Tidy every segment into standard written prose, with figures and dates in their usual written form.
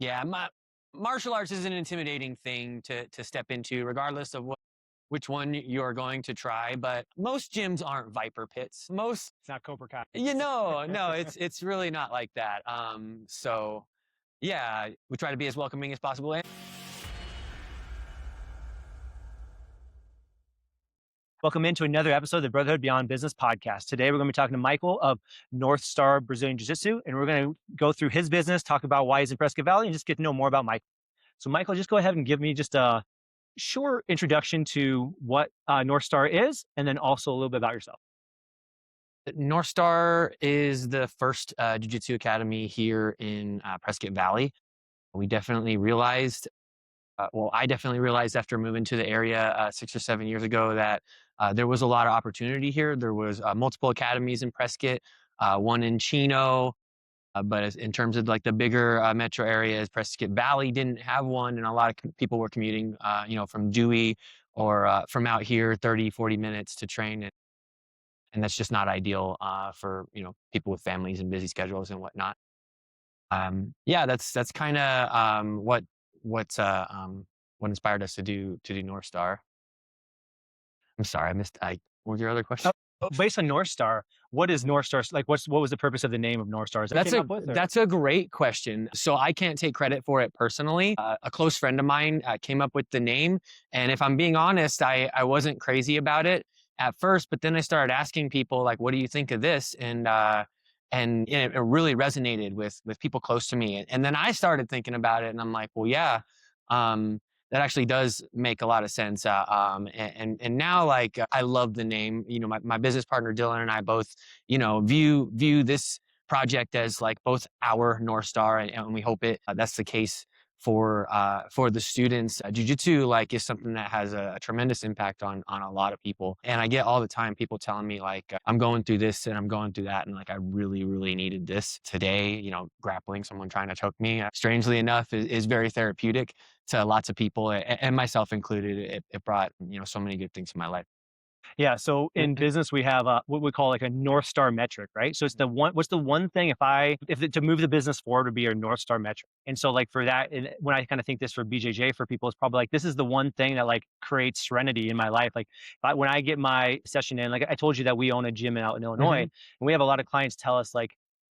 Yeah, martial arts is an intimidating thing to step into, regardless of which one you're going to try. But most gyms aren't viper pits. Most, It's not Cobra Kai. no, it's really not like that. So yeah, we try to be as welcoming as possible. Welcome into another episode of the Brotherhood Beyond Business podcast. Today, we're going to be talking to Michael of North Star Brazilian Jiu-Jitsu, and we're going to go through his business, talk about why he's in Prescott Valley, and just get to know more about Michael. So, Michael, just go ahead and give me just a short introduction to what North Star is, and then also a little bit about yourself. North Star is the first jiu-jitsu academy here in Prescott Valley. We definitely realized, I definitely realized after moving to the area 6 or 7 years ago that there was a lot of opportunity here. There was multiple academies in Prescott, one in Chino, but in terms of like the bigger metro areas, Prescott Valley didn't have one, and a lot of people were commuting, from Dewey or from out here 30, 40 minutes to train. And that's just not ideal for people with families and busy schedules and whatnot. Yeah, that's kind of what inspired us to do North Star. I'm sorry, I missed. What was your other question? Based on North Star, what is North Star? Like, what was the purpose of the name of North Star? Is that That's came a up with, or? that's a great question. So I can't take credit for it personally. A close friend of mine came up with the name, and if I'm being honest, I wasn't crazy about it at first, but then I started asking people like, "What do you think of this?" And it really resonated with people close to me. And then I started thinking about it, and I'm like, "Well, yeah, um, that actually does make a lot of sense." And now like I love the name. My business partner Dylan and I both view this project as like both our North Star, and we hope that's the case for the students. Jiu-jitsu like is something that has a tremendous impact on a lot of people, and I get all the time people telling me like I'm going through this and I'm going through that, and like I really needed this today. Grappling someone trying to choke me, strangely enough, is very therapeutic to lots of people, and myself included. It brought so many good things to my life. Yeah. So in business, we have what we call like a North Star metric, right? So it's the one. What's the one thing to move the business forward would be your North Star metric? And so like for that, and when I kind of think this for BJJ for people, it's probably like this is the one thing that like creates serenity in my life. Like when I get my session in, like I told you that we own a gym out in Illinois, Mhm. and we have a lot of clients tell us like,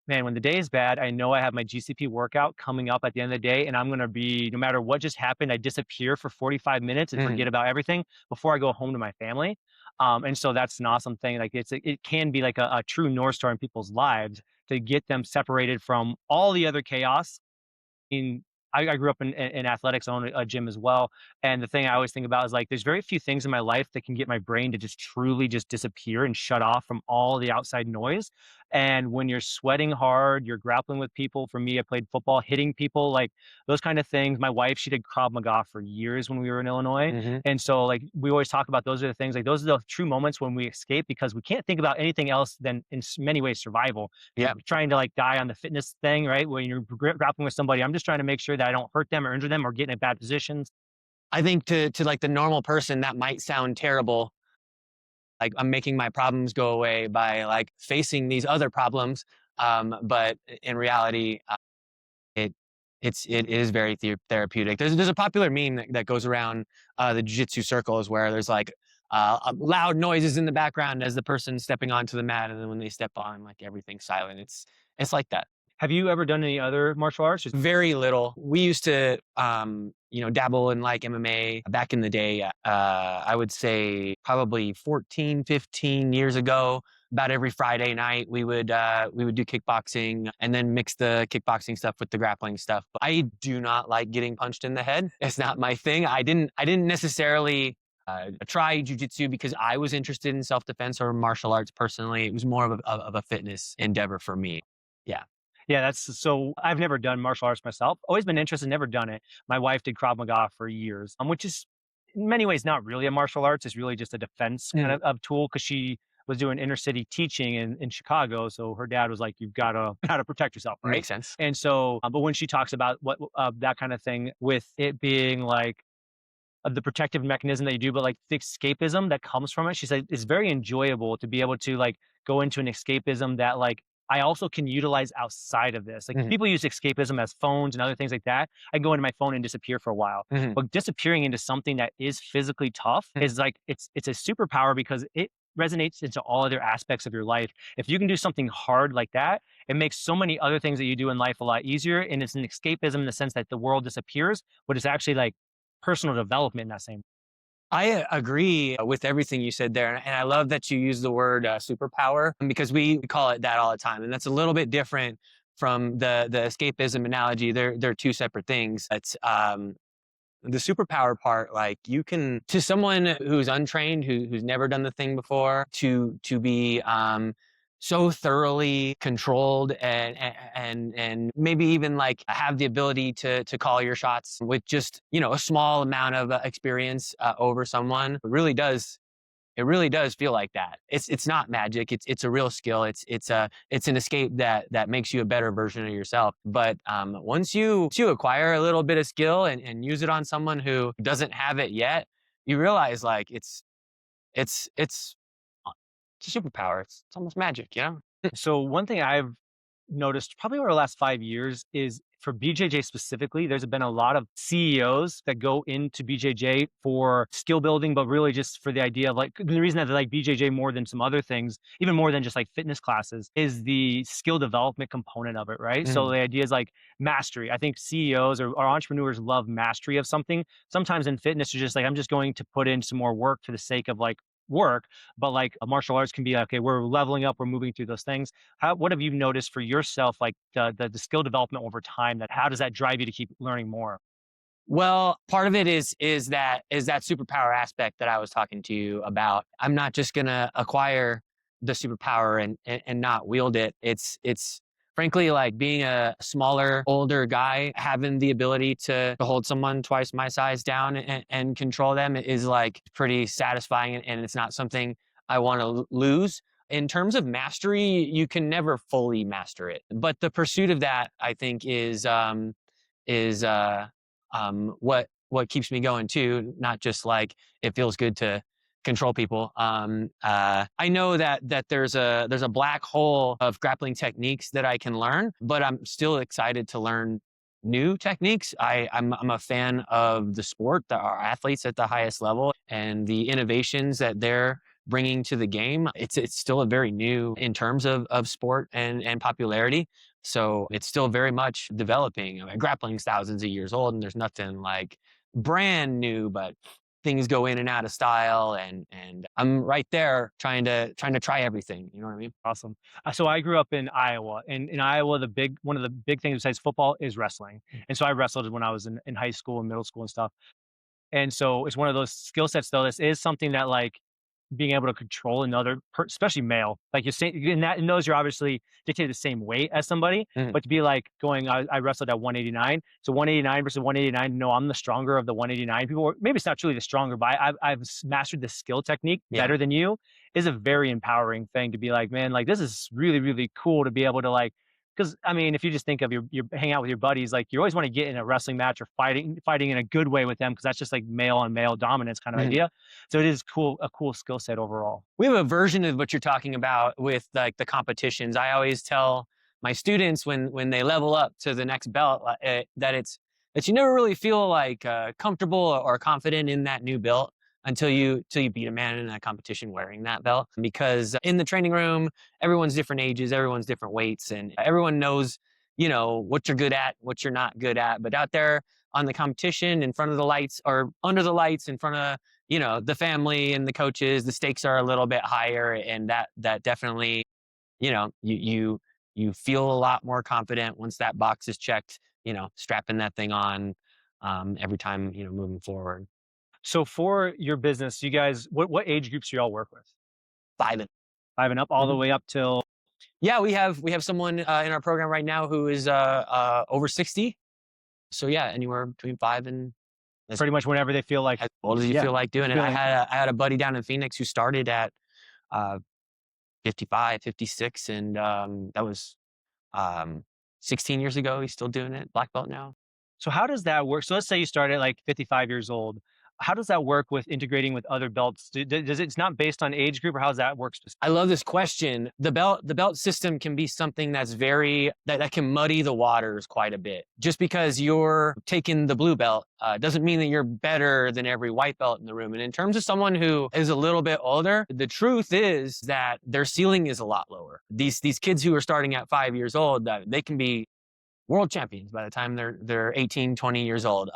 man, when the day is bad, I know I have my GCP workout coming up at the end of the day, and I'm going to be, no matter what just happened, I disappear for 45 minutes and Mhm. forget about everything before I go home to my family. And so that's an awesome thing. Like it can be like a true North Star in people's lives to get them separated from all the other chaos. In I grew up in athletics, I own a gym as well. And the thing I always think about is like there's very few things in my life that can get my brain to just truly just disappear and shut off from all the outside noise. And when you're sweating hard, you're grappling with people. For me, I played football, hitting people, like those kind of things. My wife, she did Krav Maga for years when we were in Illinois. Mhm. And so like we always talk about those are the things, like those are the true moments when we escape because we can't think about anything else than in many ways survival. Yeah. Trying to like die on the fitness thing, right? When you're grappling with somebody, I'm just trying to make sure that I don't hurt them or injure them or get in bad positions. I think to like the normal person that might sound terrible. Like I'm making my problems go away by like facing these other problems. But in reality, it it is very therapeutic. There's a popular meme that goes around the jiu-jitsu circles where there's like loud noises in the background as the person stepping onto the mat, and then when they step on, like everything's silent. It's like that. Have you ever done any other martial arts? Very little. We used to, dabble in like MMA back in the day. I would say probably 14, 15 years ago. About every Friday night, we would do kickboxing and then mix the kickboxing stuff with the grappling stuff. But I do not like getting punched in the head. It's not my thing. I didn't necessarily try jujitsu because I was interested in self defense or martial arts personally. It was more of a fitness endeavor for me. Yeah. Yeah, that's so I've never done martial arts myself. Always been interested, never done it. My wife did Krav Maga for years, which is in many ways not really a martial arts. It's really just a defense kind of tool because she was doing inner city teaching in Chicago. So her dad was like, "You've got to how to protect yourself, right?" Makes sense. And so, but when she talks about what that kind of thing, with it being like the protective mechanism that you do, but like the escapism that comes from it, she said it's very enjoyable to be able to like go into an escapism that like I also can utilize outside of this. Like Mhm, people use escapism as phones and other things like that. I can go into my phone and disappear for a while. mhm, But disappearing into something that is physically tough mhm. is like it's a superpower because it resonates into all other aspects of your life. If you can do something hard like that, it makes so many other things that you do in life a lot easier. And it's an escapism in the sense that the world disappears, but it's actually like personal development in that same. I agree with everything you said there, and I love that you use the word superpower because we call it that all the time, and that's a little bit different from the escapism analogy. They're two separate things. It's the superpower part, like you can to someone who's untrained, who's never done the thing before, to be so thoroughly controlled and maybe even like have the ability to call your shots with just a small amount of experience over someone. It really does feel like that. It's not magic. It's a real skill. It's an escape that makes you a better version of yourself. But once you acquire a little bit of skill and use it on someone who doesn't have it yet, you realize like it's uh, it's a superpower. It's almost magic. So one thing I've noticed probably over the last 5 years is for BJJ specifically, there's been a lot of CEOs that go into BJJ for skill building, but really just for the idea of like the reason that they like BJJ more than some other things, even more than just like fitness classes, is the skill development component of it, right? So Mhm. the idea is like mastery. I think CEOs or entrepreneurs love mastery of something. Sometimes in fitness, you're just like, I'm just going to put in some more work for the sake of like work, but like a martial arts can be like, okay, we're leveling up, we're moving through those things. What have you noticed for yourself, like the skill development over time? That how does that drive you to keep learning more? Well, part of it is that superpower aspect that I was talking to you about. I'm not just gonna acquire the superpower and not wield it. It's frankly like being a smaller, older guy, having the ability to hold someone twice my size down and control them is like pretty satisfying, and it's not something I want to lose. In terms of mastery, you can never fully master it, but the pursuit of that, I think, is what keeps me going too. Not just like it feels good to control people. I know that there's a black hole of grappling techniques that I can learn, but I'm still excited to learn new techniques. I'm a fan of the sport, our athletes at the highest level, and the innovations that they're bringing to the game. It's still a very new in terms of sport and popularity. So it's still very much developing. I mean, grappling's thousands of years old, and there's nothing like brand new, but things go in and out of style, and I'm right there trying to try everything. You know what I mean? Awesome. So I grew up in Iowa, and in Iowa, the big one of the big things besides football is wrestling. And so I wrestled when I was in high school and middle school and stuff. And so it's one of those skill sets, though. This is something that like being able to control another, especially male, like you're saying, in that in those you're obviously dictated the same weight as somebody, Mhm. but to be like going, I wrestled at 189, so 189 versus 189. No, I'm the stronger of the 189 people. Or maybe it's not truly the stronger, but I've mastered the skill technique Yeah. better than you. Is a very empowering thing to be like, man, like this is really really cool to be able to like. Because I mean, if you just think of your hang out with your buddies, like you always want to get in a wrestling match or fighting in a good way with them, because that's just like male on male dominance kind of Mhm. idea. So it is cool, a cool skill set overall. We have a version of what you're talking about with like the competitions. I always tell my students when they level up to the next belt that you never really feel like comfortable or confident in that new belt until you beat a man in a competition wearing that belt. Because in the training room, everyone's different ages, everyone's different weights, and everyone knows what you're good at, what you're not good at. But out there on the competition, in front of the lights or under the lights, in front of the family and the coaches, the stakes are a little bit higher, and that definitely, you feel a lot more confident once that box is checked, strapping that thing on every time, moving forward. So for your business, you guys, what age groups do y'all work with? 5 and 5 and up, all the mhm. way up till Yeah, we have someone in our program right now who is over 60. So yeah, anywhere between 5 and as pretty much whenever they feel like, as old as you yeah, feel like doing it. I feeling had a I had a buddy down in Phoenix who started at uh 55, 56, and that was Um, 16 years ago, he's still doing it, black belt now. so how does that work? So let's say you start at like 55 years old. How does that work with integrating with other belts? Does it's not based on age group, or how does that work I love this question. The belt system can be something that's that can muddy the waters quite a bit. Just because you're taking the blue belt doesn't mean that you're better than every white belt in the room. And in terms of someone who is a little bit older, the truth is that their ceiling is a lot lower. These kids who are starting at 5 years old, they can be world champions by the time they're 18, 20 years old.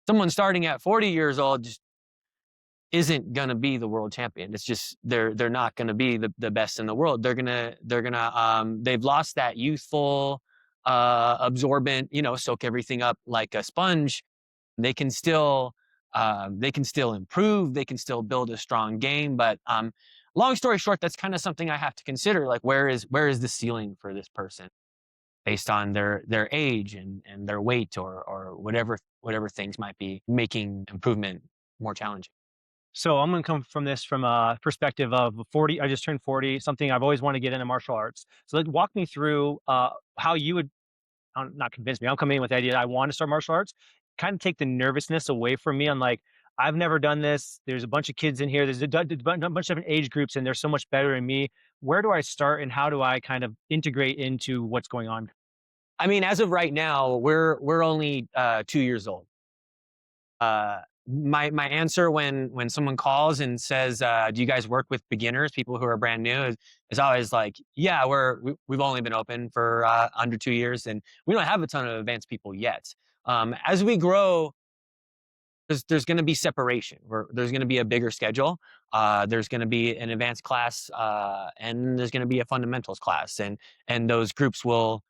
Someone starting at 40 years old just isn't gonna be the world champion. It's just they're not gonna be the best in the world. They've lost that youthful, absorbent, soak everything up like a sponge. They can still improve. They can still build a strong game. But long story short, that's kind of something I have to consider. Like where is the ceiling for this person based on their age and their weight or whatever things might be making improvement more challenging. So I'm going to come from this from a perspective of 40. I just turned 40, something I've always wanted to get into martial arts. So walk me through how you would not convince me. I'm coming in with the idea that I want to start martial arts, kind of take the nervousness away from me. I'm like, I've never done this. There's a bunch of kids in here. There's a bunch of different age groups, and they're so much better than me. Where do I start, and how do I kind of integrate into what's going on? I mean, as of right now, we're only 2 years old. My answer when someone calls and says, "Do you guys work with beginners, people who are brand new?" is always like, "Yeah, we've only been open for under 2 years, and we don't have a ton of advanced people yet." As we grow, there's going to be separation. There's going to be a bigger schedule. There's going to be an advanced class, and there's going to be a fundamentals class, and those groups will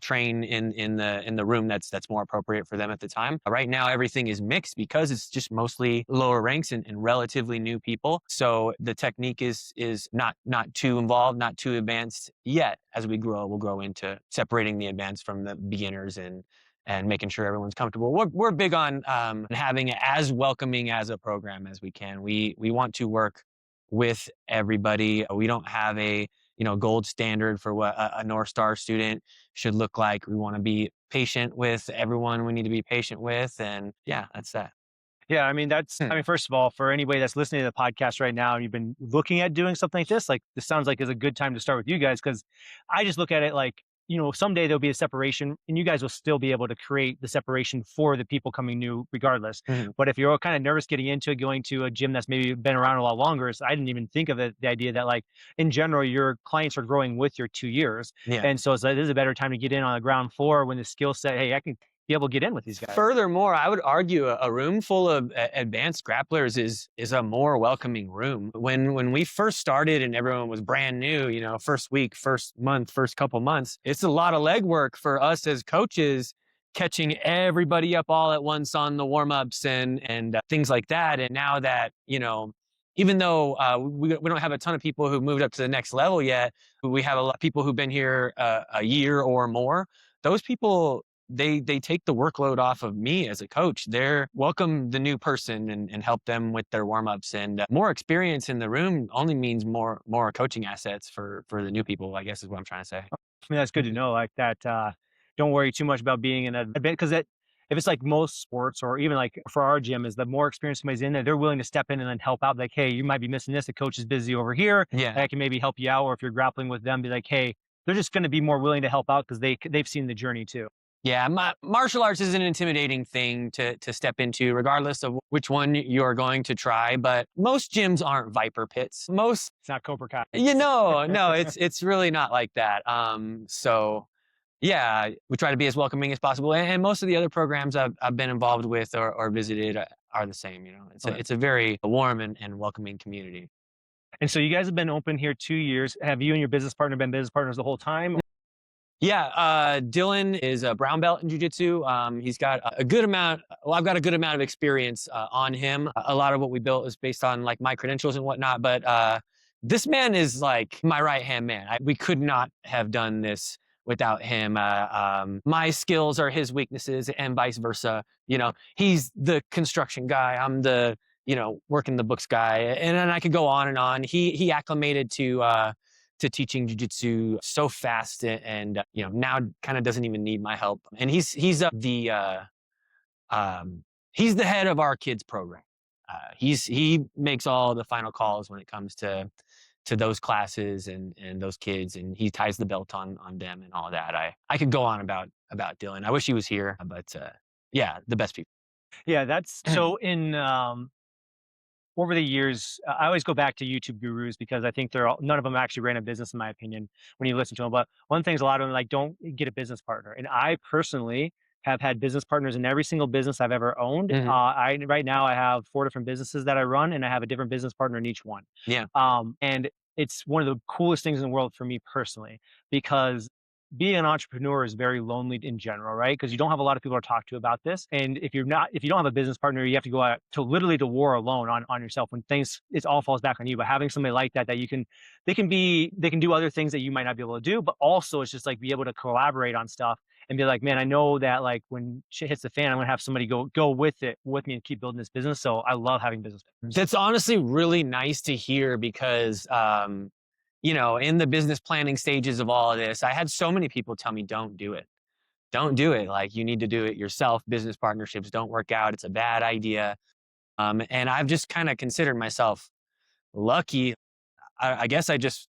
train in the room that's more appropriate for them at the time. Right now, everything is mixed because it's just mostly lower ranks and relatively new people. So the technique is not too involved, not too advanced yet. As we grow, we'll grow into separating the advanced from the beginners and making sure everyone's comfortable. We're big on having it as welcoming as a program as we can. We want to work with everybody. We don't have a gold standard for what a North Star student should look like. We want to be patient with everyone we need to be patient with, and yeah, that's that. Yeah, I mean, Hmm. first of all, for anybody that's listening to the podcast right now and you've been looking at doing something like this sounds like is a good time to start with you guys, because I just look at it like, someday there'll be a separation and you guys will still be able to create the separation for the people coming new regardless. Mhm. But if you're kind of nervous getting into it, going to a gym that's maybe been around a lot longer, so I didn't even think of it, the idea that like in general, your clients are growing with your 2 years. Yeah. And so it's like, this is a better time to get in on the ground floor when the skill set, hey, I can be able to get in with these guys. Furthermore, I would argue a room full of advanced grapplers is a more welcoming room. When we first started and everyone was brand new, first week, first month, first couple months, it's a lot of legwork for us as coaches, catching everybody up all at once on the warm-ups and things like that. And now that, even though we don't have a ton of people who moved up to the next level yet, we have a lot of people who've been here a year or more. Those people, they take the workload off of me as a coach. They're welcome the new person and help them with their warm-ups, and more experience in the room only means more coaching assets for the new people, I guess is what I'm trying to say. I mean, that's good to know. Like that, don't worry too much about being in a because if it's like most sports or even like for our gym, is the more experience somebody's in there, they're willing to step in and then help out. Like, hey, you might be missing this. The coach is busy over here. Yeah. I can maybe help you out. Or if you're grappling with them, be like, hey, they're just going to be more willing to help out because they've seen the journey too. Yeah, martial arts is an intimidating thing to step into, regardless of which one you're going to try. But most gyms aren't viper pits. Most, It's not Cobra Kai. no, it's really not like that. So yeah, we try to be as welcoming as possible, and most of the other programs I've been involved with or visited are the same. Okay. It's a very warm and welcoming community. And so you guys have been open here 2 years. Have you and your business partner been business partners the whole time? Yeah, Dylan is a brown belt in jiu-jitsu. He's got a good amount. Well, I've got a good amount of experience on him. A lot of what we built is based on like my credentials and whatnot. But this man is like my right hand man. We could not have done this without him. My skills are his weaknesses, and vice versa. He's the construction guy. I'm the working the books guy, and then I could go on and on. He acclimated to teaching jujitsu so fast, and now kind of doesn't even need my help. And he's the head of our kids program. He makes all the final calls when it comes to those classes and those kids, and he ties the belt on them and all that. I could go on about Dylan. I wish he was here, but yeah, the best people. Yeah, that's so in over the years, I always go back to YouTube gurus because I think they're all, none of them actually ran a business, in my opinion, when you listen to them. But one thing is a lot of them like don't get a business partner. And I personally have had business partners in every single business I've ever owned. Mhm. I right now I have 4 different businesses that I run, and I have a different business partner in each one. Yeah. And it's one of the coolest things in the world for me personally because being an entrepreneur is very lonely in general, right? Because you don't have a lot of people to talk to about this. And if you don't have a business partner, you have to go out to literally to war alone on yourself when things, it all falls back on you. But having somebody like that, that you can, they can do other things that you might not be able to do, but also it's just like be able to collaborate on stuff and be like, man, I know that like when shit hits the fan, I'm gonna have somebody go with it with me and keep building this business. So I love having business partners. That's honestly really nice to hear because, in the business planning stages of all of this, I had so many people tell me, don't do it. Don't do it. Like, you need to do it yourself. Business partnerships don't work out. It's a bad idea. And I've just kind of considered myself lucky. I guess I just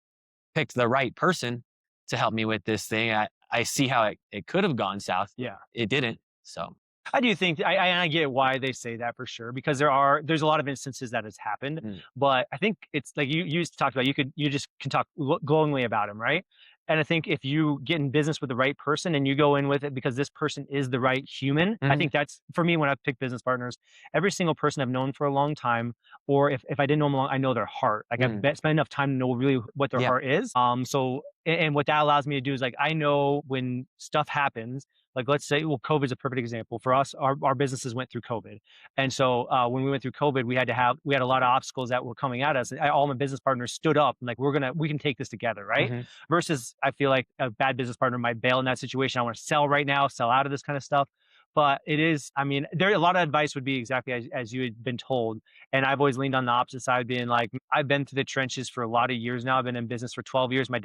picked the right person to help me with this thing. I see how it could have gone south. Yeah. It didn't. So, I do think I get why they say that for sure because there's a lot of instances that has happened, mm, but I think it's like you talked about you just can talk glowingly about him, right? And I think if you get in business with the right person and you go in with it because this person is the right human, I mhm, think that's for me when I've picked business partners. Every single person I've known for a long time, or if I didn't know them long, I know their heart. Like mm, spent enough time to know really what their yeah. heart is. So and what that allows me to do is like I know when stuff happens like let's say, well, COVID's a perfect example for us. Our businesses went through COVID, and so when we went through COVID, we had a lot of obstacles that were coming at us. And all my business partners stood up and like we can take this together, right? Mhm. Versus I feel like a bad business partner might bail in that situation. I want to sell right now, sell out of this kind of stuff. But it is, I mean, there a lot of advice would be exactly as you had been told. And I've always leaned on the opposite side, being like, I've been through the trenches for a lot of years now. I've been in business for 12 years. My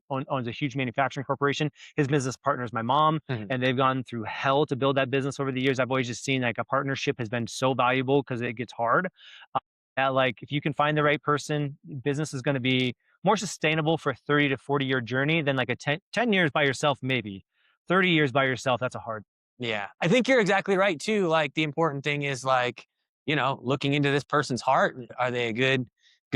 owns a huge manufacturing corporation. His business partner is my mom, Mhm. and they've gone through hell to build that business over the years. I've always just seen like a partnership has been so valuable because it gets hard. Uh, that like if you can find the right person, business is going to be more sustainable for a 30 to 40-year journey than like a 10 years by yourself, maybe 30 years by yourself. That's a hard. Yeah. I think you're exactly right too. Like, the important thing is like, looking into this person's heart. Are they a good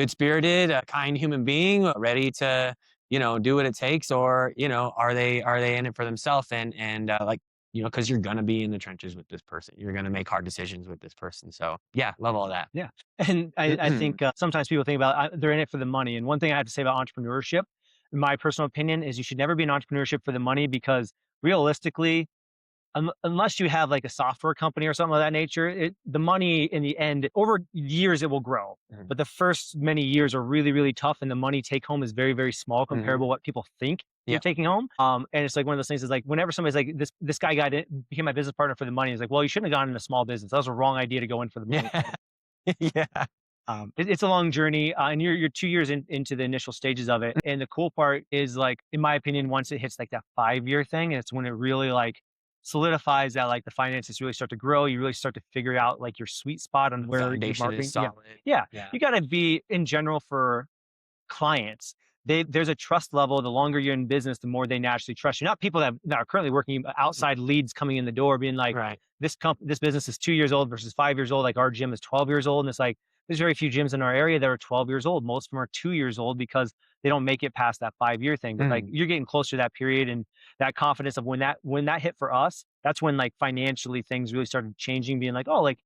spirited, kind human being, ready to, do what it takes? Or, are they in it for themselves? And like, because you're gonna be in the trenches with this person. You're gonna make hard decisions with this person. So yeah, love all that. Yeah. And I think sometimes people think about they're in it for the money. And one thing I have to say about entrepreneurship, in my personal opinion, is you should never be in entrepreneurship for the money because realistically, unless you have like a software company or something of that nature, the money in the end, over years, it will grow. Mhm. But the first many years are really, really tough, and the money take home is very, very small Mhm. comparable to what people think you're Yeah. taking home. And it's like one of those things is like whenever somebody's like this guy became my business partner for the money, it's like, well, you shouldn't have gone into small business. That was a wrong idea to go in for the money. Yeah. Yeah. It's a long journey, and you're 2 years into the initial stages of it. And the cool part is, like, in my opinion, once it hits like that 5 year thing, it's when it really like solidifies that like the finances really start to grow. You really start to figure out like your sweet spot on The where your foundation is marketing. Yeah, solid. yeah. Yeah. You got to be in general for clients. There's a trust level. The longer you're in business, the more they naturally trust you. Not people that are currently working, but outside leads coming in the door, being like, Right. this business is 2 years old versus 5 years old. Like our gym is 12 years old, and it's like there's very few gyms in our area that are 12 years old. Most of them are 2 years old because they don't make it past that 5 year thing. But like Mm. you're getting closer to that period and that confidence of when that hit for us, that's when like financially things really started changing, being like, oh, like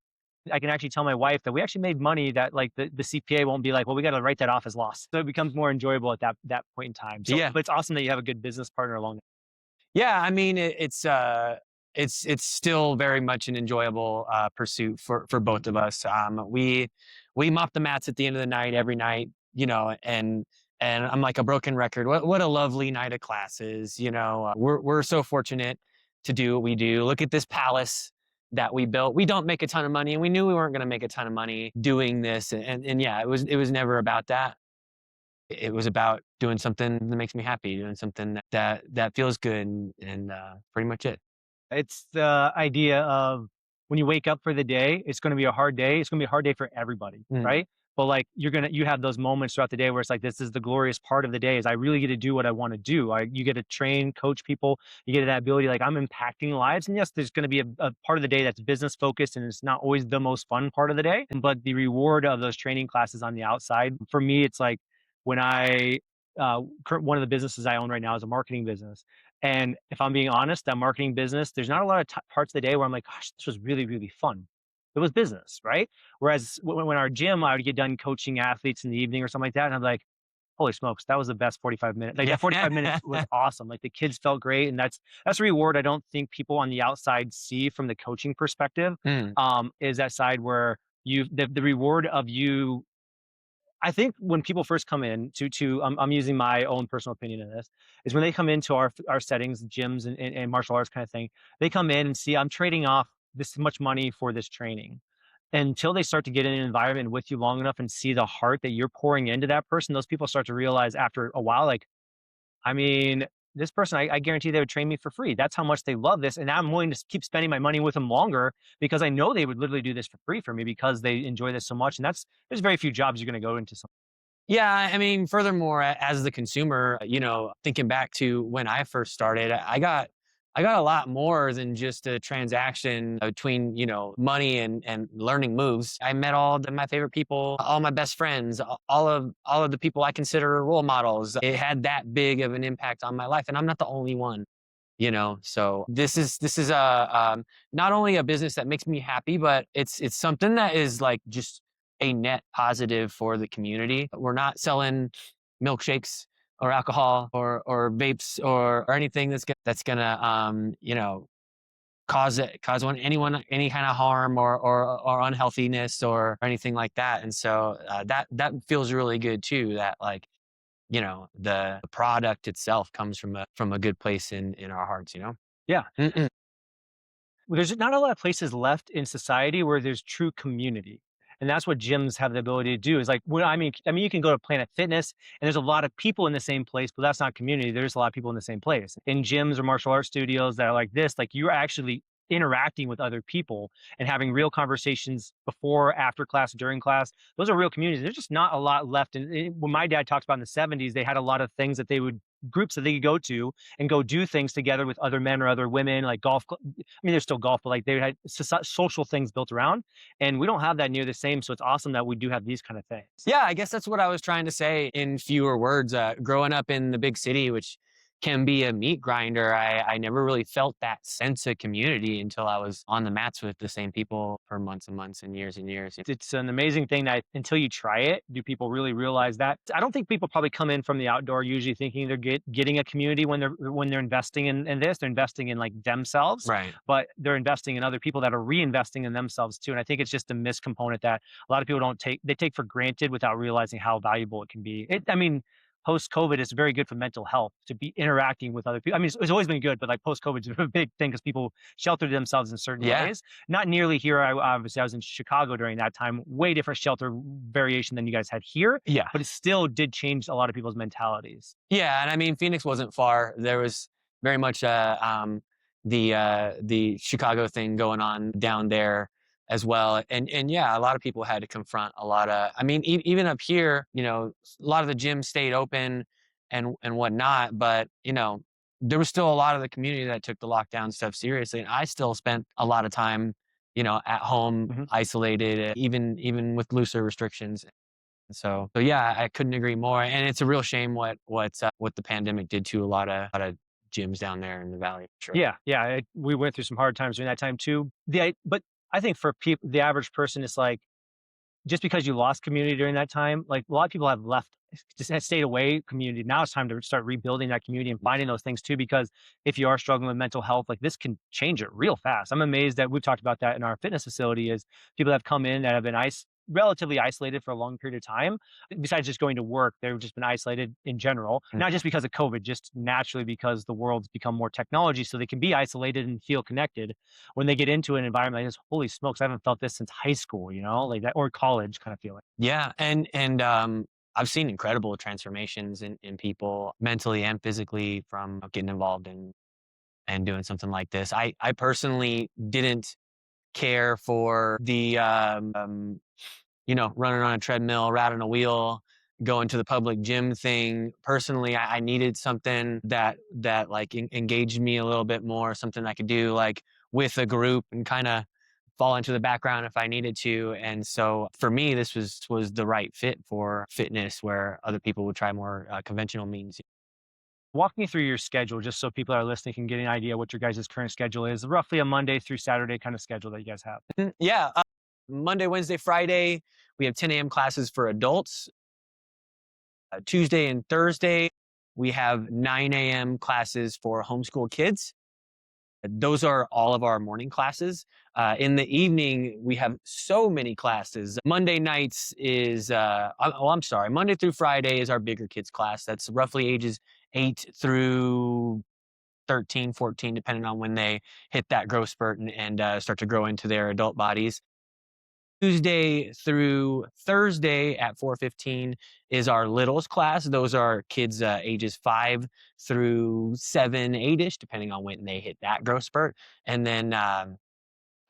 I can actually tell my wife that we actually made money that like the CPA won't be like, well, we got to write that off as loss. So it becomes more enjoyable at that point in time. So, Yeah. but it's awesome that you have a good business partner along. Yeah, I mean, it's still very much an enjoyable pursuit for both of us. We mop the mats at the end of the night every night, and I'm like a broken record. What a lovely night of classes, we're so fortunate to do what we do. Look at this palace that we built. We don't make a ton of money, and we knew we weren't going to make a ton of money doing this. And yeah, it was never about that. It was about doing something that makes me happy, doing something that feels good, and pretty much it. It's the idea of when you wake up for the day, it's going to be a hard day. It's going to be a hard day for everybody, Mm. right? But like you have those moments throughout the day where it's like, this is the glorious part of the day is I really get to do what I want to do. You get to train, coach people. You get that ability, like I'm impacting lives. And yes, there's going to be a part of the day that's business focused and it's not always the most fun part of the day. But the reward of those training classes on the outside, for me, it's like when one of the businesses I own right now is a marketing business. And if I'm being honest, that marketing business, there's not a lot of parts of the day where I'm like, gosh, this was really, really fun. It was business, right? Whereas when our gym, I would get done coaching athletes in the evening or something like that. And I'm like, holy smokes, that was the best 45 minutes. Like Yeah. that 45 minutes was awesome. Like the kids felt great. And that's a reward I don't think people on the outside see from the coaching perspective. Mm. Is that side where the reward of you. I think when people first come in I'm using my own personal opinion in this, is when they come into our settings, gyms and martial arts kind of thing, they come in and see I'm trading off this much money for this training. Until they start to get in an environment with you long enough and see the heart that you're pouring into that person, those people start to realize after a while, like, I mean, this person, I guarantee they would train me for free. That's how much they love this. And I'm willing to keep spending my money with them longer because I know they would literally do this for free for me because they enjoy this so much. And there's very few jobs you're going to go into. Yeah, I mean, furthermore, as the consumer, thinking back to when I first started, I got a lot more than just a transaction between, money and learning moves. I met all of my favorite people, all my best friends, all of the people I consider role models. It had that big of an impact on my life, and I'm not the only one. So this is not only a business that makes me happy, but it's something that is like just a net positive for the community. We're not selling milkshakes or alcohol or vapes or anything that's gonna anyone any kind of harm or unhealthiness or anything like that. And so that feels really good too, that like the product itself comes from a good place in our hearts. Yeah. Mm-mm. Well, there's not a lot of places left in society where there's true community. And that's what gyms have the ability to do is like, I mean, you can go to Planet Fitness and there's a lot of people in the same place, but that's not community. There's a lot of people in the same place. In gyms or martial arts studios that are like this, like you're actually interacting with other people and having real conversations before, after class, during class. Those are real communities. There's just not a lot left. And when my dad talks about in the 70s, they had a lot of things that groups that they could go to and go do things together with other men or other women, like golf. I mean, there's still golf, but like they had social things built around, and we don't have that near the same. So it's awesome that we do have these kind of things. Yeah, I guess that's what I was trying to say in fewer words. Growing up in the big city, which can be a meat grinder, I never really felt that sense of community until I was on the mats with the same people for months and months and years and years. It's an amazing thing that until you try it, do people really realize that? I don't think people probably come in from the outdoor usually thinking they're getting a community when they're investing in this. They're investing in like themselves, Right. but they're investing in other people that are reinvesting in themselves too. And I think it's just a miscomponent that a lot of people take for granted without realizing how valuable it can be. I mean, post COVID, it's very good for mental health to be interacting with other people. I mean, it's always been good, but like post COVID is a big thing because people sheltered themselves in certain Yeah. ways. Not nearly here. Obviously, I was in Chicago during that time. Way different shelter variation than you guys had here. Yeah. But it still did change a lot of people's mentalities. Yeah, and I mean Phoenix wasn't far. There was very much the Chicago thing going on down there as well. And yeah, a lot of people had to confront a lot of. I mean, even up here, a lot of the gyms stayed open and whatnot, but there was still a lot of the community that took the lockdown stuff seriously. And I still spent a lot of time, at home, Mhm. isolated, even with looser restrictions. So yeah, I couldn't agree more. And it's a real shame what the pandemic did to a lot of gyms down there in the valley. For sure. Yeah, yeah. We went through some hard times during that time too. But I think for people, the average person, it's like just because you lost community during that time, like a lot of people have left, just had stayed away community. Now it's time to start rebuilding that community and finding those things too. Because if you are struggling with mental health, like this can change it real fast. I'm amazed that we've talked about that in our fitness facility is people have come in that have been relatively isolated for a long period of time. Besides just going to work, they've just been isolated in general, not just because of COVID, just naturally because the world's become more technology. So they can be isolated and feel connected when they get into an environment like this. Holy smokes, I haven't felt this since high school, like that, or college kind of feeling. Yeah, and I've seen incredible transformations in people mentally and physically from getting involved in and doing something like this. I personally didn't care for the running on a treadmill, riding a wheel, going to the public gym thing. Personally, I needed something that like engaged me a little bit more, something I could do like with a group and kind of fall into the background if I needed to. And so for me, this was the right fit for fitness, where other people would try more conventional means. Walk me through your schedule just so people that are listening can get an idea what your guys' current schedule is, roughly a Monday through Saturday kind of schedule that you guys have. Yeah, Monday, Wednesday, Friday, we have 10 a.m. classes for adults. Tuesday and Thursday, we have 9 a.m. classes for homeschool kids. Those are all of our morning classes. In the evening, we have so many classes. Monday nights is, I'm sorry, Monday through Friday is our bigger kids class. That's roughly ages 8 through 13, 14, depending on when they hit that growth spurt and start to grow into their adult bodies. Tuesday through Thursday at 4:15 is our littles class. Those are kids ages 5 through 7, 8-ish, depending on when they hit that growth spurt. And then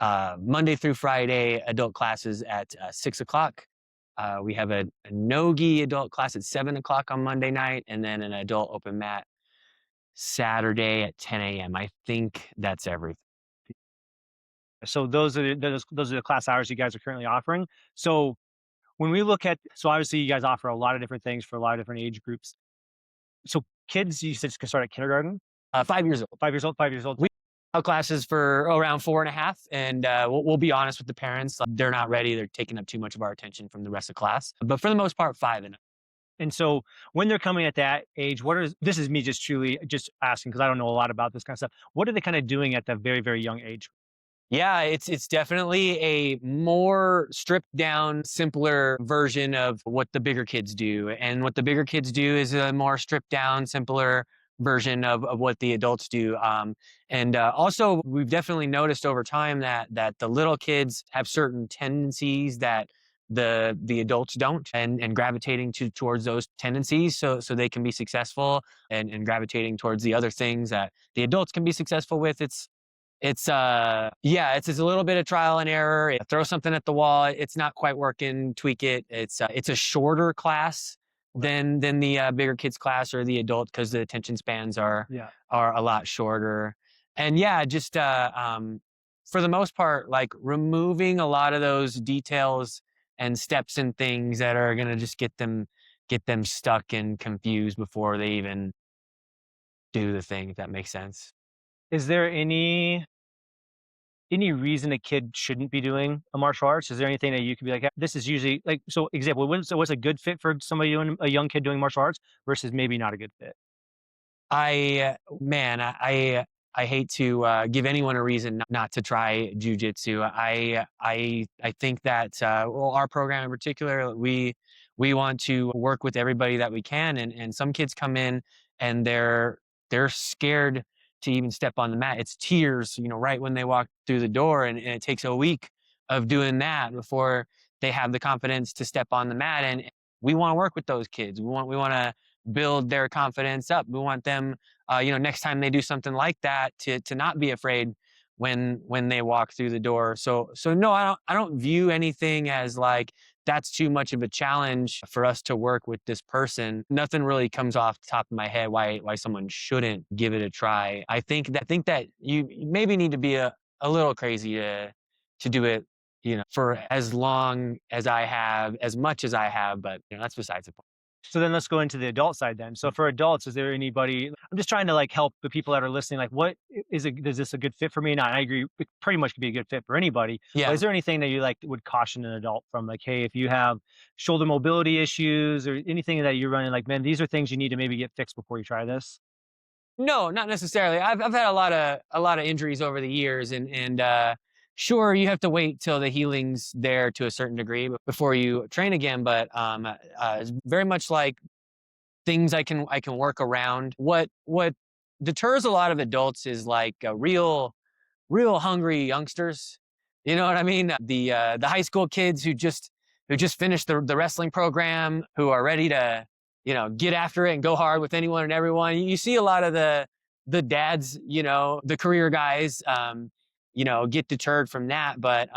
Monday through Friday, adult classes at 6 o'clock. We have a no-gi adult class at 7 o'clock on Monday night, and then an adult open mat Saturday at 10 a.m. I think that's everything. So those are the class hours you guys are currently offering. So when we look at, so obviously you guys offer a lot of different things for a lot of different age groups. So kids, you said can start at kindergarten, 5 years old. 5 years old, 5 years old. We have classes for around 4.5, and we'll be honest with the parents. They're not ready. They're taking up too much of our attention from the rest of class. But for the most part, 5 and up. And so when they're coming at that age, this is me just truly just asking because I don't know a lot about this kind of stuff. What are they kind of doing at the very, very young age? Yeah, it's definitely a more stripped down, simpler version of what the bigger kids do. And what the bigger kids do is a more stripped down, simpler version of what the adults do. And also, we've definitely noticed over time that the little kids have certain tendencies that the adults don't, and gravitating towards those tendencies so they can be successful, and gravitating towards the other things that the adults can be successful with. It's a little bit of trial and error. Throw something at the wall, it's not quite working, tweak it. It's a shorter class than the bigger kids class or the adult, because the attention spans Yeah. are a lot shorter. And yeah, just for the most part, like removing a lot of those details and steps and things that are gonna just get them stuck and confused before they even do the thing, if that makes sense. Is there any reason a kid shouldn't be doing a martial arts? Is there anything that you could be like, this is usually like, so example, what's a good fit for somebody doing a young kid doing martial arts versus maybe not a good fit? Man, I hate to give anyone a reason not to try jujitsu. I think that well, our program in particular, we want to work with everybody that we can, and some kids come in and they're scared to even step on the mat. It's tears, right when they walk through the door, and it takes a week of doing that before they have the confidence to step on the mat. And we want to work with those kids. We want to build their confidence up. We want them, next time they do something like that, to not be afraid when they walk through the door. So no, I don't view anything as like that's too much of a challenge for us to work with this person. Nothing really comes off the top of my head why someone shouldn't give it a try. I think that you maybe need to be a little crazy to do it, for as long as I have, as much as I have, but that's besides the point. So then let's go into the adult side then. So for adults, is there anybody, I'm just trying to like help the people that are listening, like is this a good fit for me? And I agree, it pretty much could be a good fit for anybody. Yeah. But is there anything that you like would caution an adult from, like, hey, if you have shoulder mobility issues or anything that you're running, like, man, these are things you need to maybe get fixed before you try this? No, not necessarily. I've had a lot of injuries over the years, and sure, you have to wait till the healing's there to a certain degree before you train again. But it's very much like things I can work around. What deters a lot of adults is like real hungry youngsters. You know what I mean? The high school kids who just finished the wrestling program, who are ready to get after it and go hard with anyone and everyone. You see a lot of the dads, the career guys. get deterred from that. But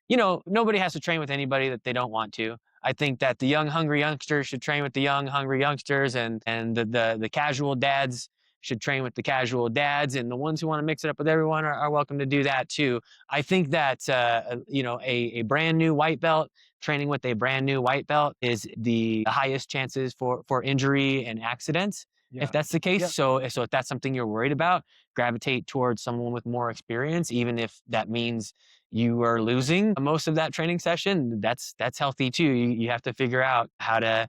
nobody has to train with anybody that they don't want to. I think that the young hungry youngsters should train with the young hungry youngsters, and the casual dads should train with the casual dads, and the ones who want to mix it up with everyone are welcome to do that too. I think that a brand new white belt training with a brand new white belt is the highest chances for injury and accidents, if Yeah. that's the case. Yeah. So if that's something you're worried about, gravitate towards someone with more experience, even if that means you are losing most of that training session. That's healthy too. You have to figure out how to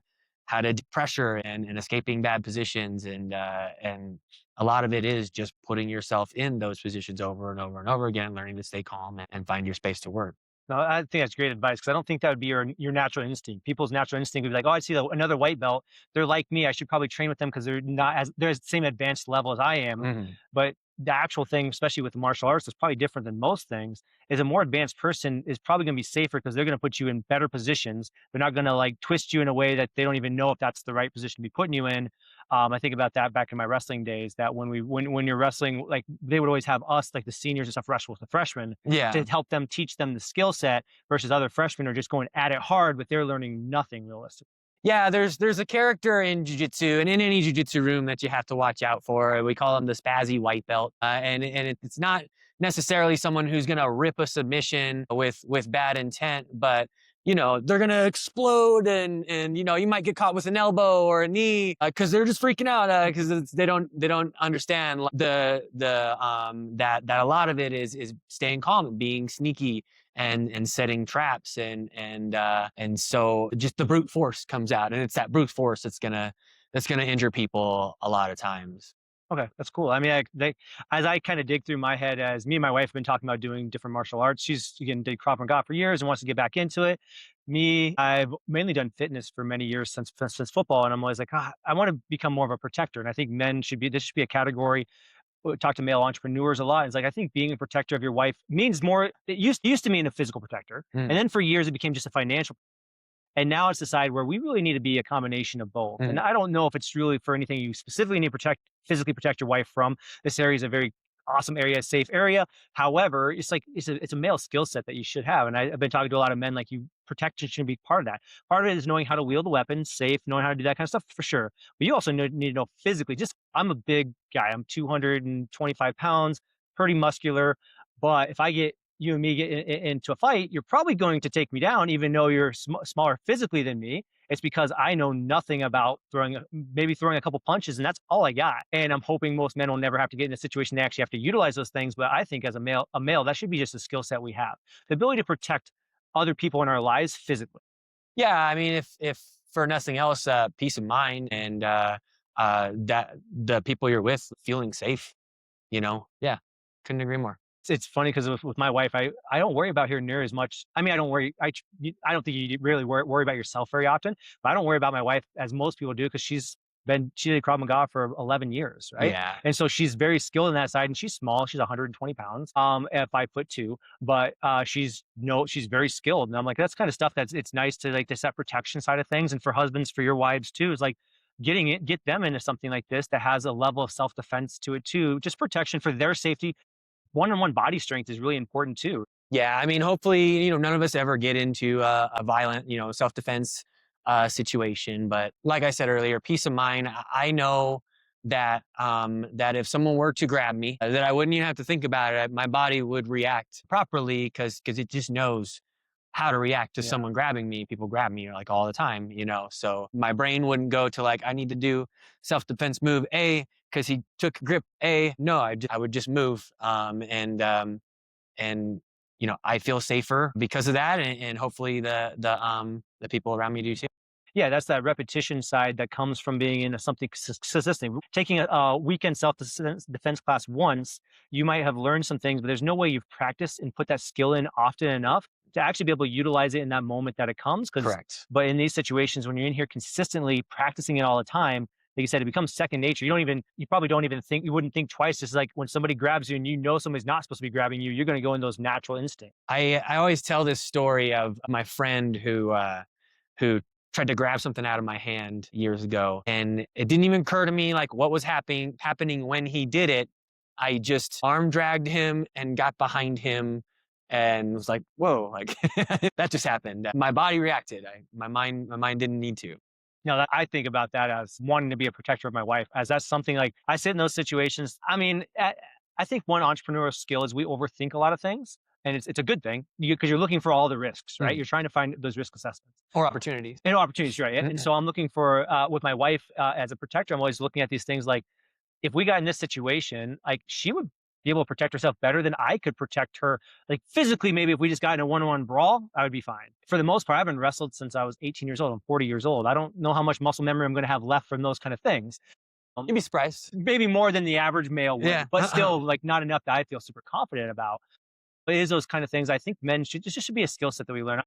pressure and escaping bad positions, and a lot of it is just putting yourself in those positions over and over and over again, learning to stay calm and find your space to work. No, I think that's great advice because I don't think that would be your natural instinct. People's natural instinct would be like, "Oh, I see another white belt. They're like me. I should probably train with them because they're the same advanced level as I am." Mhm. But the actual thing, especially with martial arts, is probably different than most things. Is a more advanced person is probably going to be safer because they're going to put you in better positions. They're not going to like twist you in a way that they don't even know if that's the right position to be putting you in. I think about that back in my wrestling days. That when you're wrestling, like they would always have us, like the seniors and stuff, wrestle with the freshmen to Yeah. help them teach them the skill set versus other freshmen are just going at it hard, but they're learning nothing realistic. Yeah, there's a character in jiu-jitsu and in any jiu-jitsu room that you have to watch out for. We call him the spazzy white belt. It's not necessarily someone who's going to rip a submission with bad intent, but they're going to explode, and you might get caught with an elbow or a knee cuz they're just freaking out cuz they don't understand that a lot of it is staying calm and being sneaky and setting traps, and so just the brute force comes out, and it's that brute force that's gonna injure people a lot of times. Okay, that's cool. I mean, as I kind of dig through my head, as me and my wife have been talking about doing different martial arts. She's again did Krav Maga for years and wants to get back into it. Me, I've mainly done fitness for many years since football, and I'm always like, I want to become more of a protector. And I think men should be this should be a category. We talk to male entrepreneurs a lot. It's like I think being a protector of your wife means more. It used to mean a physical protector, Mm, and then for years it became just a financial. And now it's the side where we really need to be a combination of both. And mm. I don't know if it's really for anything you specifically need to physically protect your wife from. This area is a very awesome area, safe area. However, it's like it's a male skill set that you should have. And I've been talking to a lot of men like you protection should be part of that. Part of it is knowing how to wield the weapon, safe, knowing how to do that kind of stuff for sure. But you also need to know physically. Just I'm a big guy. I'm 225 pounds, pretty muscular. But if I get you and me get into a fight, you're probably going to take me down, even though you're smaller physically than me. It's because I know nothing about maybe throwing a couple punches, and that's all I got. And I'm hoping most men will never have to get in a situation they actually have to utilize those things. But I think as a male, that should be just a skill set we have, the ability to protect other people in our lives physically. Yeah, I mean, if for nothing else, peace of mind, and that the people you're with feeling safe. Yeah, couldn't agree more. It's funny because with my wife, I don't worry about her near as much. I mean, I don't worry. I don't think you really worry about yourself very often, but I don't worry about my wife as most people do because she did Krav Maga for 11 years, right? Yeah. And so she's very skilled in that side, and she's small. She's 120 pounds, at 5'2", but she's very skilled. And I'm like, that's kind of stuff it's nice to like the set protection side of things, and for husbands, for your wives too, is like get them into something like this that has a level of self defense to it too, just protection for their safety. One-on-one body strength is really important too. Yeah, I mean, hopefully, none of us ever get into a violent, self-defense situation. But like I said earlier, peace of mind. I know that if someone were to grab me, that I wouldn't even have to think about it. My body would react properly because it just knows how to react to Yeah. someone grabbing me. People grab me like all the time. So my brain wouldn't go to like I need to do self-defense move A because he took grip A. No, I would just move. And I feel safer because of that, and hopefully the people around me do too. Yeah, that's that repetition side that comes from being in something consistent. Taking a weekend self-defense class once, you might have learned some things, but there's no way you've practiced and put that skill in often enough to actually be able to utilize it in that moment that it comes. Correct. But in these situations, when you're in here consistently practicing it all the time, like you said, it becomes second nature. You probably don't even think, you wouldn't think twice. It's like when somebody grabs you and somebody's not supposed to be grabbing you, you're going to go in those natural instincts. I always tell this story of my friend who tried to grab something out of my hand years ago, and it didn't even occur to me like what was happening when he did it. I just arm dragged him and got behind him and was like, whoa, like that just happened. My body reacted. My mind didn't need to. No, I think about that as wanting to be a protector of my wife, as that's something like I sit in those situations. I mean, I think one entrepreneurial skill is we overthink a lot of things, and it's a good thing because you're looking for all the risks, right? Mm. You're trying to find those risk assessments Or opportunities. and opportunities, right? And Mm. so I'm looking for with my wife as a protector. I'm always looking at these things like if we got in this situation, like she would be able to protect herself better than I could protect her. Like physically, maybe if we just got in a one-on-one brawl, I would be fine. For the most part, I've been wrestled since I was 18 years old. I'm 40 years old. I don't know how much muscle memory I'm going to have left from those kind of things. You'd be surprised. Maybe more than the average male would, Yeah. but still like not enough that I feel super confident about. But it is those kind of things I think men should, this should be a skill set that we learn.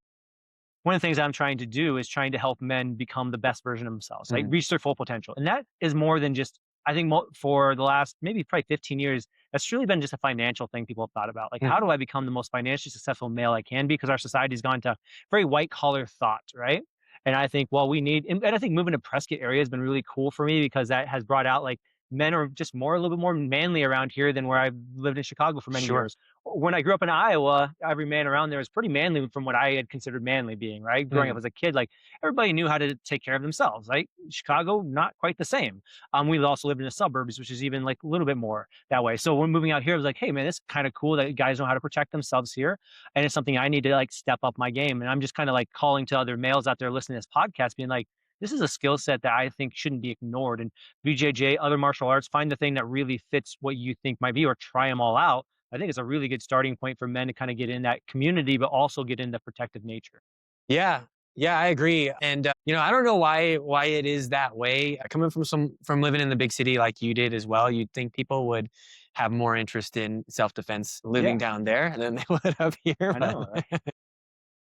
One of the things I'm trying to do is trying to help men become the best version of themselves, like Mm. reach their full potential. And that is more than just, I think for the last maybe probably 15 years, that's really been just a financial thing people have thought about. Like, Mm. how do I become the most financially successful male I can be? Because our society's gone to very white collar thought, right? And I think, well, we need, and I think moving to Prescott area has been really cool for me because that has brought out like men are just more, a little bit more manly around here than where I've lived in Chicago for many Sure. years. When I grew up in Iowa, every man around there was pretty manly from what I had considered manly being, right? Growing up Mm. as a kid, like everybody knew how to take care of themselves, right? Chicago, not quite the same. We also lived in the suburbs, which is even like a little bit more that way. So when moving out here, I was like, hey man, it's kind of cool that guys know how to protect themselves here. And it's something I need to like step up my game. And I'm just kind of like calling to other males out there listening to this podcast, being like, this is a skill set that I think shouldn't be ignored. And BJJ, other martial arts, find the thing that really fits what you think might be, or try them all out. I think it's a really good starting point for men to kind of get in that community, but also get in the protective nature. Yeah. Yeah, I agree. And I don't know why it is that way. Coming from living in the big city like you did as well, you'd think people would have more interest in self-defense living Yeah, down there than they would up here. I But know, right?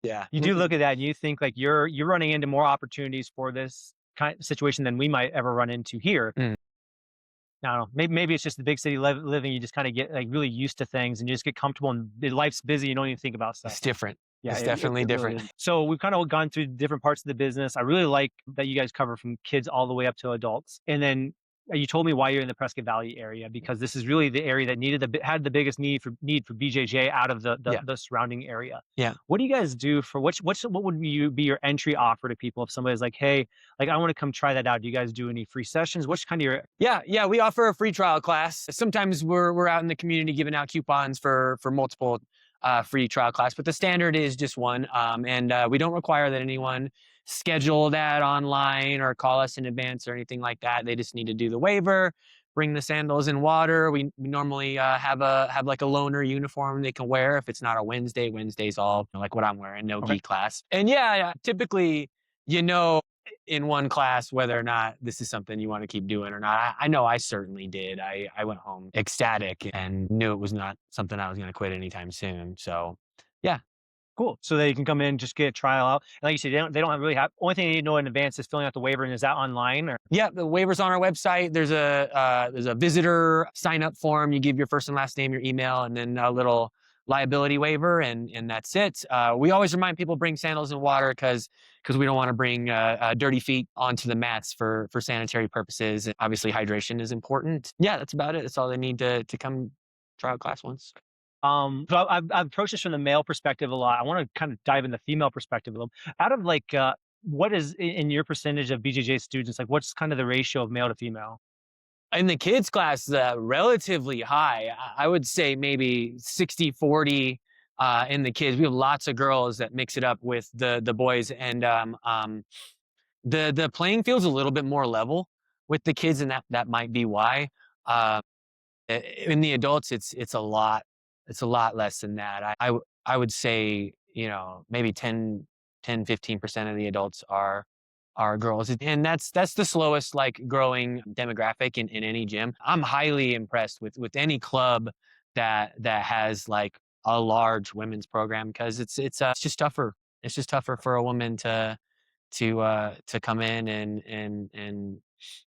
yeah. You do look at that and you think like you're running into more opportunities for this kind of situation than we might ever run into here. Mm. I don't know. Maybe it's just the big city living. You just kind of get like really used to things and you just get comfortable and life's busy. You don't even think about stuff. It's different. Yeah, It's definitely it really different. is. So we've kind of gone through different parts of the business. I really like that you guys cover from kids all the way up to adults. And then you told me why you're in the Prescott Valley area because this is really the area that had the biggest need for BJJ out of Yeah. the surrounding area. Yeah. What do you guys do for what would be your entry offer to people if somebody's like, hey, like I want to come try that out? Do you guys do any free sessions? What's kind of your Yeah, we offer a free trial class. Sometimes we're out in the community giving out coupons for multiple free trial class, but the standard is just one. And we don't require that anyone schedule that online or call us in advance or anything like that. They just need to do the waiver, bring the sandals and water. We normally have like a loaner uniform they can wear if it's not a Wednesday. Wednesday's all like what I'm wearing, no okay? gi class. And yeah, typically, you know, in one class whether or not this is something you want to keep doing or not. I know I certainly did. I went home ecstatic and knew it was not something I was going to quit anytime soon. So yeah. Cool. So they can come in, just get a trial out. And like you said, they don't really have, only thing they need to know in advance is filling out the waiver. And is that online or? Yeah, the waiver's on our website. There's a visitor sign up form. You give your first and last name, your email, and then a little liability waiver, and that's it. We always remind people bring sandals and water because we don't want to bring dirty feet onto the mats for sanitary purposes. And obviously, hydration is important. Yeah, that's about it. That's all they need to come try out class once. So I've approached this from the male perspective a lot. I want to kind of dive in the female perspective a little. Out of like, what is in your percentage of BJJ students, like what's kind of the ratio of male to female? In the kids class, relatively high. I would say maybe 60-40 in the kids. We have lots of girls that mix it up with the boys, and the playing field's a little bit more level with the kids, and that might be why. Uh, in the adults, it's a lot less than that. I would say maybe 15% of the adults are girls, and that's the slowest like growing demographic in any gym. I'm highly impressed with any club that has like a large women's program because it's just tougher. It's just tougher for a woman to come in and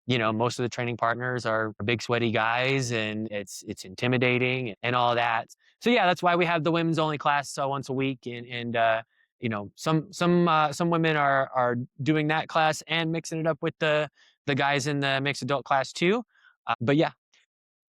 most of the training partners are big sweaty guys and it's intimidating and all that. So yeah, that's why we have the women's only class once a week and some women are doing that class and mixing it up with the guys in the mixed adult class too. But yeah.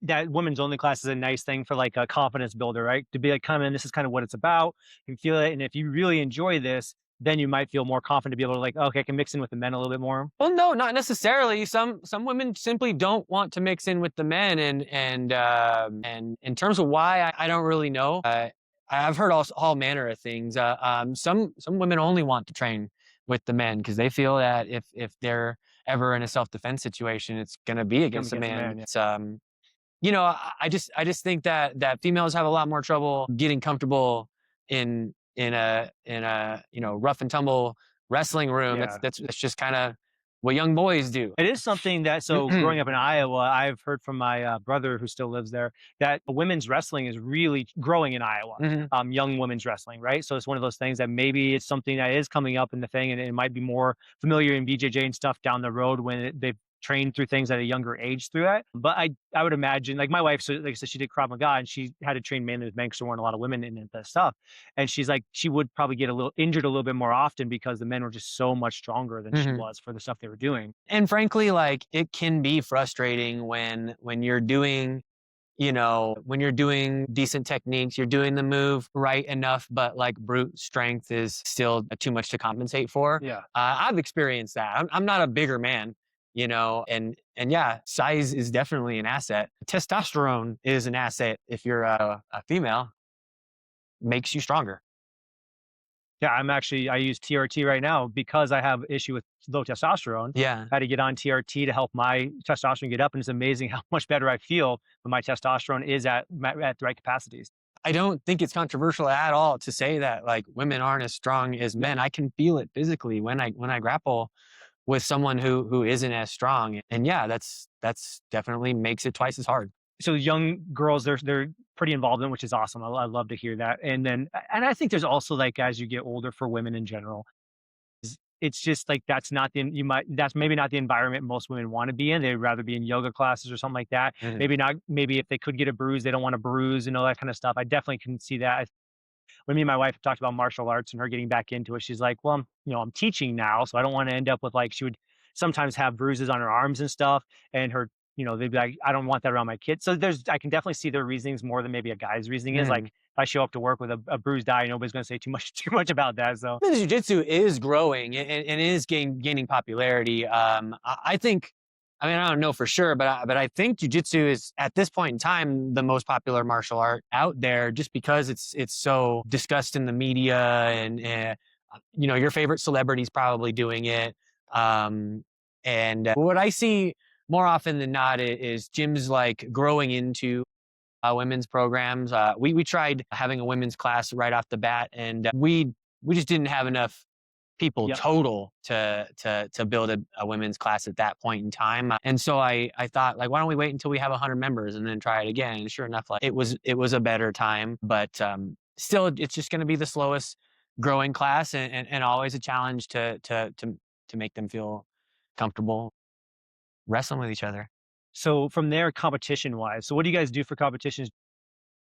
that women's only class is a nice thing for like a confidence builder, right? To be like, come in, this is kind of what it's about. You can feel it. And if you really enjoy this, then you might feel more confident to be able to like, okay, I can mix in with the men a little bit more. Well, no, not necessarily. Some women simply don't want to mix in with the men, and in terms of why, I don't really know. I've heard all manner of things. Some women only want to train with the men because they feel that if they're ever in a self defense situation, it's gonna be Come against a against the man. man. Yeah. It's I just think that females have a lot more trouble getting comfortable in a rough and tumble wrestling room. That's Yeah. that's just kind of what young boys do. It is something that, so growing up in Iowa, I've heard from my brother who still lives there that women's wrestling is really growing in Iowa. Mhm. Young women's wrestling, right? So it's one of those things that maybe it's something that is coming up in the thing, and it might be more familiar in BJJ and stuff down the road when they've trained through things at a younger age through that. But I would imagine, like my wife, so like I said, she did Krav Maga and she had to train mainly with men because there weren't a lot of women in that stuff. And she's like, she would probably get a little injured a little bit more often because the men were just so much stronger than she Mhm. was for the stuff they were doing. And frankly, like it can be frustrating when you're doing when you're doing decent techniques, you're doing the move right enough, but like brute strength is still too much to compensate for. Yeah. I've experienced that. I'm not a bigger man, and yeah, size is definitely an asset. Testosterone is an asset if you're a female, makes you stronger. Yeah, I use TRT right now because I have issue with low testosterone. Yeah. I had to get on TRT to help my testosterone get up, and it's amazing how much better I feel when my testosterone is at the right capacities. I don't think it's controversial at all to say that like women aren't as strong as Yeah. men. I can feel it physically when I grapple with someone who isn't as strong. And yeah, that's definitely makes it twice as hard. So young girls, they're pretty involved in, which is awesome. I love to hear that. And I think there's also like as you get older for women in general, it's just like that's maybe not the environment most women want to be in. They'd rather be in yoga classes or something like that. Mhm. Maybe not. Maybe if they could get a bruise, they don't want to bruise and all that kind of stuff. I definitely can see that. When me and my wife talked about martial arts and her getting back into it, she's like, "Well, I'm teaching now, so I don't want to end up with like." She would sometimes have bruises on her arms and stuff, and they'd be like, "I don't want that around my kids." So I can definitely see their reasonings more than maybe a guy's reasoning is. Like, Mhm. if I show up to work with a bruised eye, nobody's going to say too much too much about that. So Women's jiu-jitsu is growing and is gaining popularity. I think, I mean, I don't know for sure, but I think jiu-jitsu is at this point in time the most popular martial art out there, just because it's so discussed in the media, and your favorite celebrity's probably doing it. Um, and what I see more often than not is gyms like growing into women's programs. We tried having a women's class right off the bat, and we just didn't have enough people yeah. total to build a women's class at that point in time. And so I thought, like, why don't we wait until we have 100 members and then try it again? And sure enough, like it was a better time, but still, it's just going to be the slowest growing class, and always a challenge to make them feel comfortable wrestling with each other. So from there, competition wise, so what do you guys do for competitions?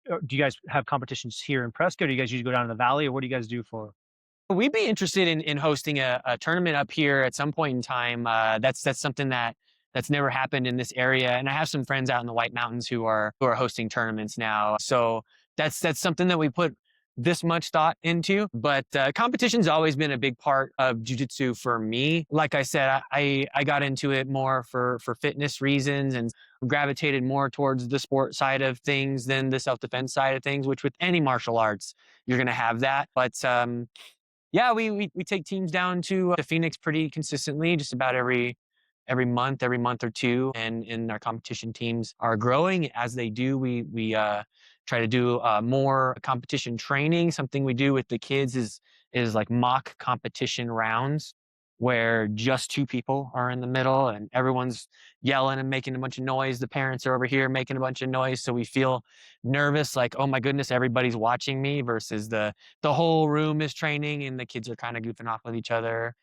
Do you guys have competitions here in Prescott? Or do you guys usually go down to the valley, or what do you guys do for? We'd be interested in hosting a tournament up here at some point in time. That's something that's never happened in this area, and I have some friends out in the White Mountains who are hosting tournaments now. So that's something that we put this much thought into. But competition's always been a big part of jujitsu for me. Like I said, I got into it more for fitness reasons and gravitated more towards the sport side of things than the self defense side of things. Which with any martial arts, you're gonna have that. But yeah, we take teams down to Phoenix pretty consistently, just about every month or two, and our competition teams are growing. As they do, we try to do more competition training. Something we do with the kids is like mock competition rounds, where just two people are in the middle and everyone's yelling and making a bunch of noise. The parents are over here making a bunch of noise, so we feel nervous, like, oh my goodness, everybody's watching me, versus the whole room is training and the kids are kind of goofing off with each other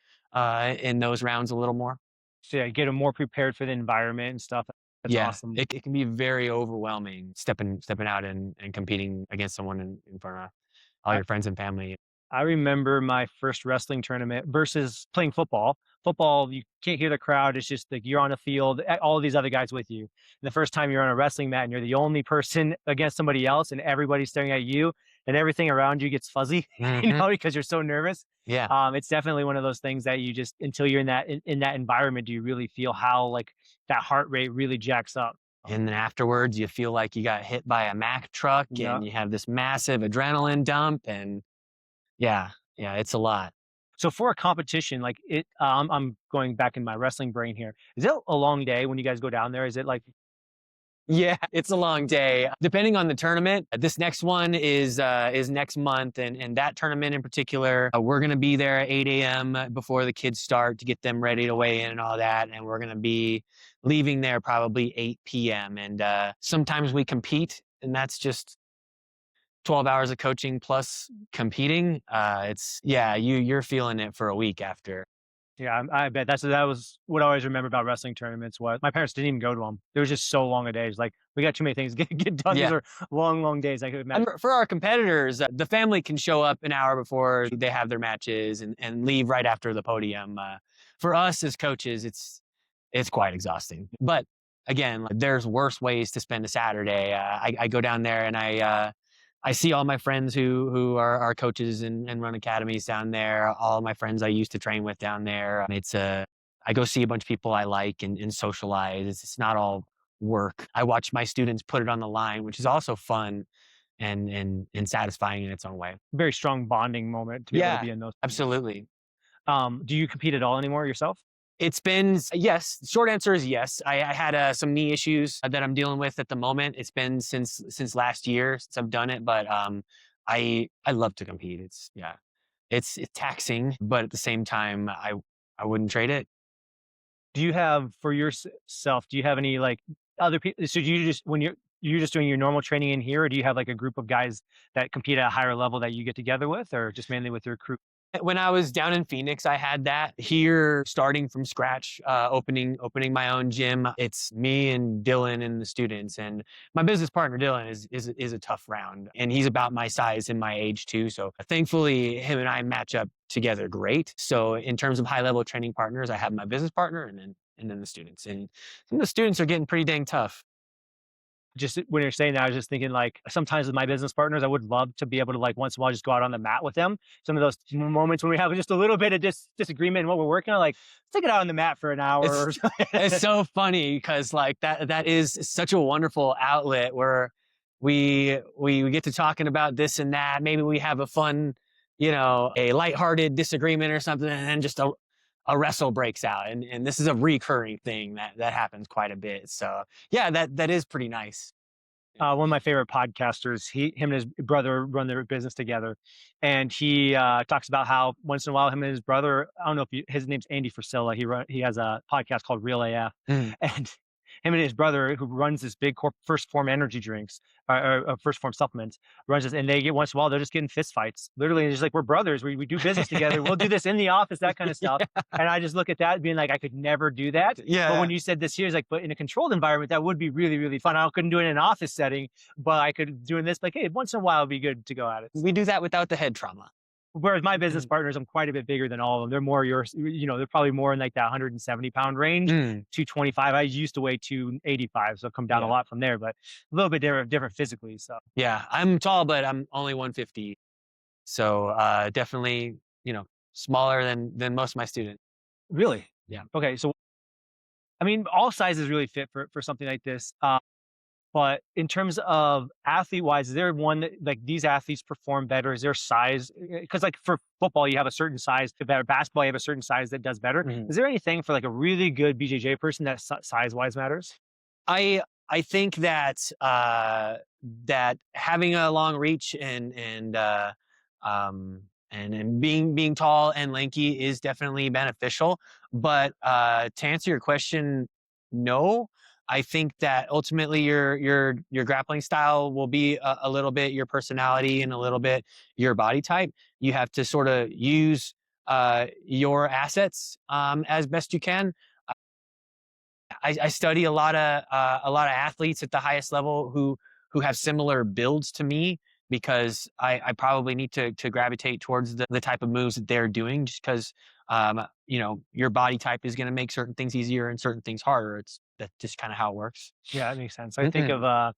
in those rounds a little more. So yeah, get them more prepared for the environment and stuff. That's Yeah, awesome. it can be very overwhelming stepping out and competing against someone in front of all I, your friends and family. I remember my first wrestling tournament versus playing football. Football, you can't hear the crowd. It's just like you're on a field, all of these other guys with you. And the first time you're on a wrestling mat and you're the only person against somebody else and everybody's staring at you and everything around you gets fuzzy, Hmm. because you're so nervous. Yeah. It's definitely one of those things that you just, until you're in that environment, do you really feel how like that heart rate really jacks up. And then afterwards, you feel like you got hit by a Mack truck Yeah. and you have this massive adrenaline dump. And yeah, yeah, it's a lot. So for a competition, like I'm going back in my wrestling brain here. Is it a long day when you guys go down there? Is it like, Yeah, it's a long day. Depending on the tournament, this next one is next month, and that tournament in particular, we're gonna be there at 8 a.m. before the kids start to get them ready to weigh in and all that, and we're gonna be leaving there probably 8 p.m. And sometimes we compete, and that's just 12 hours of coaching plus competing. It's yeah, you're feeling it for a week after. yeah, I bet that was what I always remember about wrestling tournaments was my parents didn't even go to them. There was just so long a days. Like we got too many things to get done. These Yeah. are long, long days. I could And imagine. for our competitors, the family can show up an hour before they have their matches and leave right after the podium. For us as coaches, it's quite exhausting. But again, like, there's worse ways to spend a Saturday. I go down there and I see all my friends who are coaches and run academies down there. All my friends I used to train with down there. I go see a bunch of people I like and socialize. It's not all work. I watch my students put it on the line, which is also fun and satisfying in its own way. Very strong bonding moment to be able to Yeah, be in those things. absolutely. Do you compete at all anymore yourself? It's been yes. Short answer is yes. I had some knee issues that I'm dealing with at the moment. It's been since last year since I've done it, but I love to compete. It's yeah, it's taxing, but at the same time, I wouldn't trade it. Do you have for yourself? Do you have any like other people? So do you just when you're just doing your normal training in here, or do you have like a group of guys that compete at a higher level that you get together with, or just mainly with your crew? When I was down in Phoenix, I had that. Here, starting from scratch, opening my own gym. It's me and Dylan and the students, and my business partner Dylan is a tough round, and he's about my size and my age too. So thankfully, him and I match up together great. So in terms of high level training partners, I have my business partner and then the students, and some of the students are getting pretty dang tough. Just when you're saying that, I was just thinking like sometimes with my business partners, I would love to be able to like once in a while just go out on the mat with them. Some of those moments when we have just a little bit of disagreement in what we're working on, like let's take it out on the mat for an hour It's or something. it's so funny because like that is such a wonderful outlet where we get to talking about this and that. Maybe we have a fun, a lighthearted disagreement or something, and then just a wrestle breaks out. And this is a recurring thing that happens quite a bit. So yeah, that is pretty nice. One of my favorite podcasters, him and his brother run their business together, and he talks about how once in a while him and his brother, I don't know if his name's Andy Frisella, he has a podcast called Real AF, Mm. and him and his brother who runs this big first form energy drinks or first form supplements runs this, and they get once in a while they're just getting fist fights, literally just like we're brothers, we do business together, we'll do this in the office, that kind of stuff. And I just look at that being like I could never do that. But Yeah. when you said this here is like, but in a controlled environment, that would be really, really fun. I couldn't do it in an office setting, but I could doing this like, hey, once in a while it'd be good to go at it. We do that without the head trauma. Whereas my business Mm. partners, I'm quite a bit bigger than all of them. They're more they're probably more in like that 170-pound range, Mm. 225. I used to weigh 285, so I've come down a Yeah. lot from there, but a little bit different physically. So Yeah. I'm tall, but I'm only 150. So definitely, smaller than most of my students. really, Yeah. okay. So I mean, all sizes really fit for something like this. But in terms of athlete wise, is there one that like these athletes perform better? Is there size? Because like for football, you have a certain size to better. Basketball, you have a certain size that does better. Mhm. Is there anything for like a really good BJJ person that size wise matters? I think that having a long reach and being tall and lanky is definitely beneficial. But to answer your question, no. I think that ultimately your grappling style will be a little bit your personality and a little bit your body type. You have to sort of use your assets as best you can. I study a lot of athletes at the highest level who have similar builds to me. because I probably need to gravitate towards the type of moves that they're doing just because your body type is going to make certain things easier and certain things harder. That's just kind of how it works. Yeah, that makes sense. I think of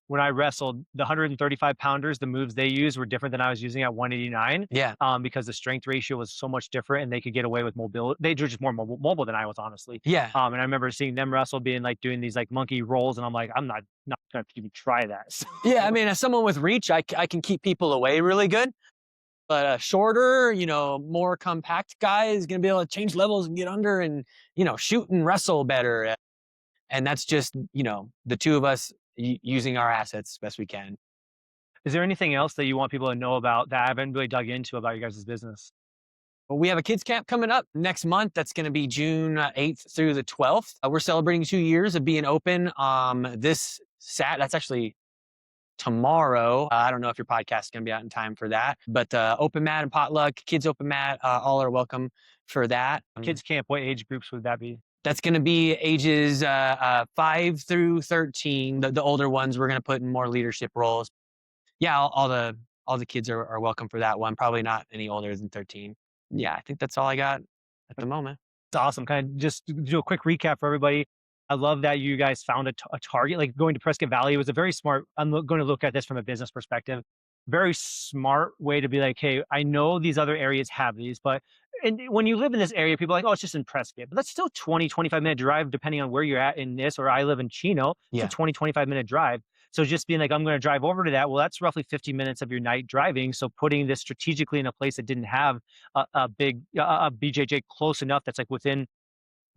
when I wrestled, the 135 pounders, the moves they used were different than I was using at 189, Yeah. because the strength ratio was so much different and they could get away with mobility. They were just more mobile than I was, honestly. Yeah. And I remember seeing them wrestle, being like doing these like monkey rolls, and I'm like, I'm not gonna even try that. Yeah. I mean, as someone with reach, I can keep people away really good. But a shorter, more compact guy is going to be able to change levels and get under and, shoot and wrestle better. And that's just, the two of us using our assets best we can. Is there anything else that you want people to know about that I haven't really dug into about your guys' business? Well, we have a kids camp coming up next month. That's going to be June 8th through the 12th. We're celebrating 2 years of being open. That's actually tomorrow. I don't know if your podcast is going to be out in time for that, but open mat and potluck, kids open mat, all are welcome for that. Kids camp, what age groups would that be? That's going to be ages 5 through 13. The older ones we're going to put in more leadership roles. Yeah, all the kids are welcome for that one. Probably not any older than 13. Yeah, I think that's all I got at the moment. It's awesome. Kind of just to do a quick recap for everybody. I love that you guys found a target. Like going to Prescott Valley was a very smart. Going to look at this from a business perspective. Very smart way to be like, hey, I know these other areas have these, but and when you live in this area, people are like, oh, it's just in Prescott. But that's still 20, 25-minute drive, depending on where you're at in this, or I live in Chino. It's Yeah. a 20, 25-minute drive. So just being like, I'm going to drive over to that. Well, that's roughly 50 minutes of your night driving. So putting this strategically in a place that didn't have a big BJJ close enough that's like within,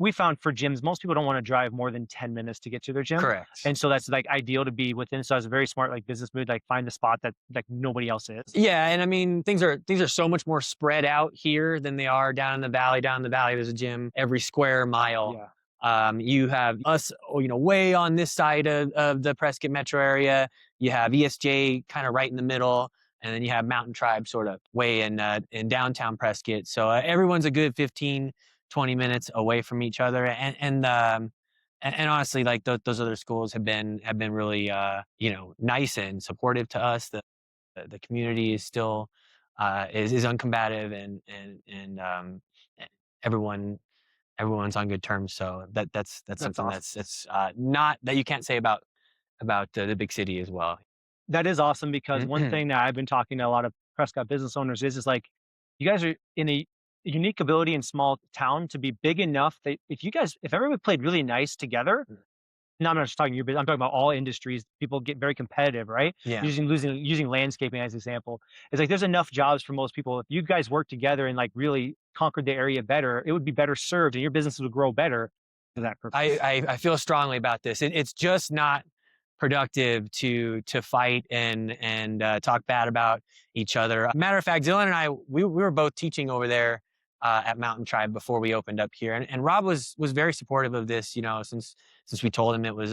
we found for gyms, most people don't want to drive more than 10 minutes to get to their gym. Correct. And so that's like ideal to be within. So it's a very smart like business move, like find the spot that like nobody else is. Yeah, and I mean things are so much more spread out here than they are down in the valley. Down in the valley, there's a gym every square mile. Yeah. You have us, way on this side of the Prescott metro area. You have ESJ kind of right in the middle, and then you have Mountain Tribe sort of way in downtown Prescott. So everyone's a good 15, 20 minutes away from each other, and honestly, like those other schools have been really nice and supportive to us. The community is still is uncombative, and everyone's on good terms. So that's something awesome. that's not that you can't say about the big city as well. That is awesome because one Mhm. thing that I've been talking to a lot of Prescott business owners is like, you guys are in a unique ability in small town to be big enough that if everyone played really nice together, no, I'm not just talking your business, I'm talking about all industries, people get very competitive, right? Yeah. Using landscaping as an example. It's like there's enough jobs for most people. If you guys work together and like really conquered the area better, it would be better served and your business would grow better for that purpose. I feel strongly about this. It's just not productive to fight and talk bad about each other. Matter of fact, Dylan and I, we were both teaching over there at Mountain Tribe before we opened up here, and Rob was very supportive of this. Since we told him it was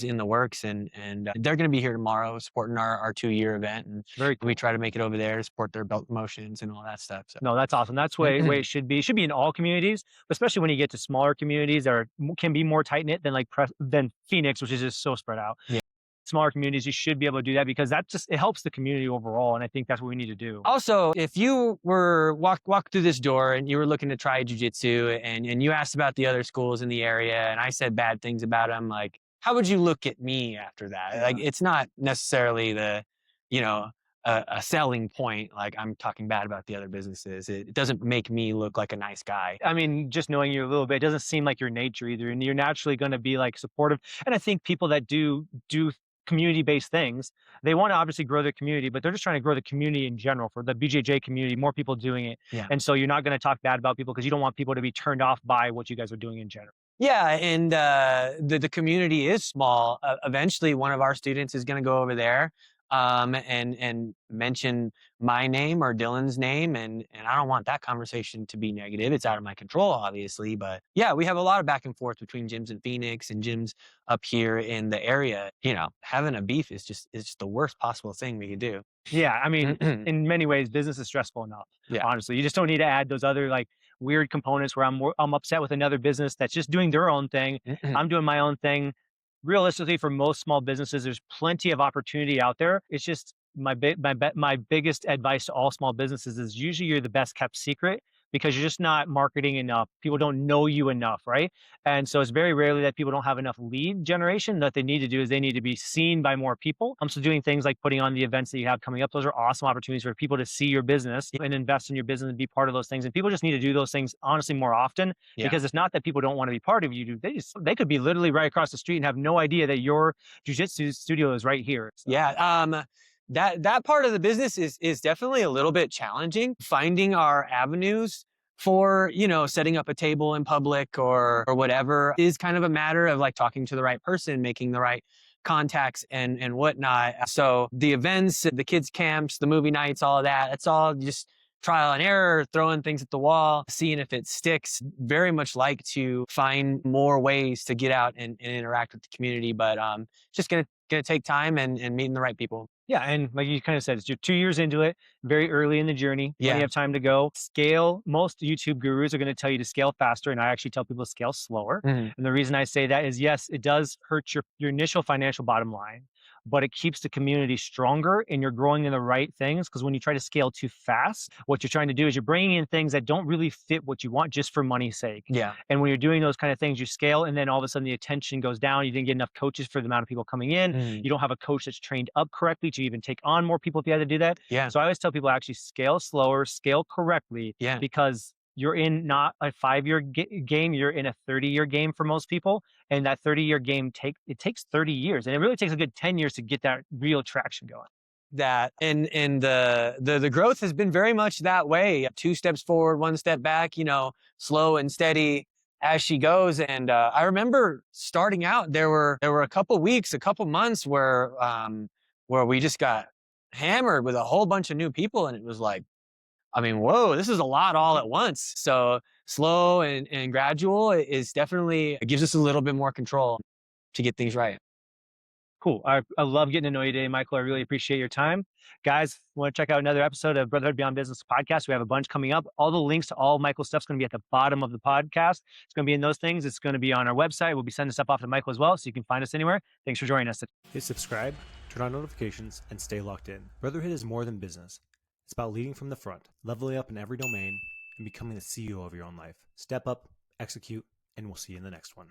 in the works, and they're going to be here tomorrow supporting our 2-year event, and Very cool. we try to make it over there to support their belt promotions and all that stuff. So. No, that's awesome. That's way it should be. It should be in all communities, especially when you get to smaller communities that can be more tight knit than Phoenix, which is just so spread out. Yeah. Smaller communities, you should be able to do that because it helps the community overall, and I think that's what we need to do. Also, if you were walk through this door and you were looking to try jiu-jitsu and you asked about the other schools in the area and I said bad things about them, like, how would you look at me after that? Yeah. Like, it's not necessarily a selling point. Like, I'm talking bad about the other businesses. It doesn't make me look like a nice guy. I mean, just knowing you a little bit, it doesn't seem like your nature either, and you're naturally going to be like supportive. And I think people that do community-based things, they want to obviously grow their community, but they're just trying to grow the community in general for the BJJ community, more people doing it. Yeah. And so you're not going to talk bad about people because you don't want people to be turned off by what you guys are doing in general. Yeah, and the community is small. Eventually, one of our students is going to go over there and mention my name or Dylan's name, and I don't want that conversation to be negative. It's out of my control, obviously, but yeah, we have a lot of back and forth between gyms in Phoenix and gyms up here in the area. Having a beef is just the worst possible thing we could do. Yeah, I mean, in many ways, business is stressful enough. Yeah. Honestly, you just don't need to add those other like weird components where I'm upset with another business that's just doing their own thing. I'm doing my own thing. Realistically, for most small businesses, there's plenty of opportunity out there. It's just my biggest advice to all small businesses is usually you're the best kept secret because you're just not marketing enough. People don't know you enough, right? And so it's very rarely that people don't have enough lead generation. That they need to do is they need to be seen by more people. So doing things like putting on the events that you have coming up, those are awesome opportunities for people to see your business and invest in your business and be part of those things. And people just need to do those things honestly more often, Yeah. because it's not that people don't want to be part of you. They could be literally right across the street and have no idea that your jiu-jitsu studio is right here. So. Yeah. That part of the business is definitely a little bit challenging. Finding our avenues for, setting up a table in public or whatever is kind of a matter of like talking to the right person, making the right contacts and whatnot. So the events, the kids camps, the movie nights, all of that, it's all just trial and error, throwing things at the wall, seeing if it sticks. Very much like to find more ways to get out and interact with the community, but just gonna take time and meeting the right people. Yeah, and like you kind of said, you're 2 years into it, very early in the journey, plenty Yeah. of time to go. Scale. Most YouTube gurus are going to tell you to scale faster, and I actually tell people to scale slower. Mhm. And the reason I say that is, yes, it does hurt your initial financial bottom line, but it keeps the community stronger, and you're growing in the right things. Because when you try to scale too fast, what you're trying to do is you're bringing in things that don't really fit what you want just for money's sake. Yeah. And when you're doing those kind of things, you scale, and then all of a sudden the attention goes down. You didn't get enough coaches for the amount of people coming in. Mhm. You don't have a coach that's trained up correctly to even take on more people if you had to do that. Yeah. So I always tell people actually scale slower, scale correctly, Yeah. because you're in not a 5-year game, you're in a 30-year game for most people. And that 30-year game takes 30 years. And it really takes a good 10 years to get that real traction going. That and the growth has been very much that way. 2 steps forward, 1 step back, slow and steady as she goes. And I remember starting out, there were a couple weeks, a couple months where we just got hammered with a whole bunch of new people, and it was like, I mean, whoa, this is a lot all at once. So slow and gradual is definitely, it gives us a little bit more control to get things right. Cool. I love getting to know you today, Michael. I really appreciate your time. Guys, want to check out another episode of Brotherhood Beyond Business podcast? We have a bunch coming up. All the links to all Michael's stuff is going to be at the bottom of the podcast. It's going to be in those things. It's going to be on our website. We'll be sending stuff off to Michael as well, so you can find us anywhere. Thanks for joining us. Hit subscribe, turn on notifications, and stay locked in. Brotherhood is more than business. It's about leading from the front, leveling up in every domain, and becoming the CEO of your own life. Step up, execute, and we'll see you in the next one.